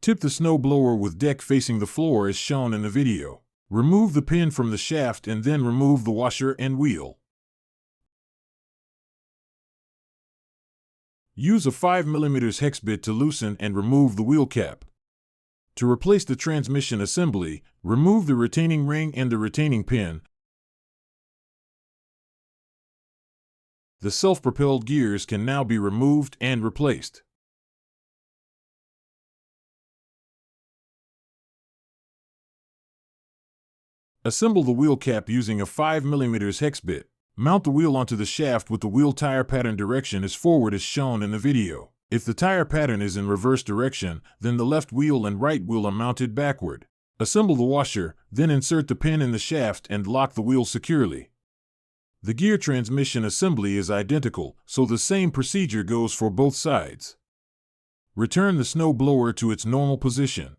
Tip the snowblower with deck facing the floor as shown in the video. Remove the pin from the shaft and then remove the washer and wheel. Use a 5mm hex bit to loosen and remove the wheel cap. To replace the transmission assembly, remove the retaining ring and the retaining pin. The self-propelled gears can now be removed and replaced. Assemble the wheel cap using a 5mm hex bit. Mount the wheel onto the shaft with the wheel tire pattern direction as forward as shown in the video. If the tire pattern is in reverse direction, then the left wheel and right wheel are mounted backward. Assemble the washer, then insert the pin in the shaft and lock the wheel securely. The gear transmission assembly is identical, so the same procedure goes for both sides. Return the snow blower to its normal position.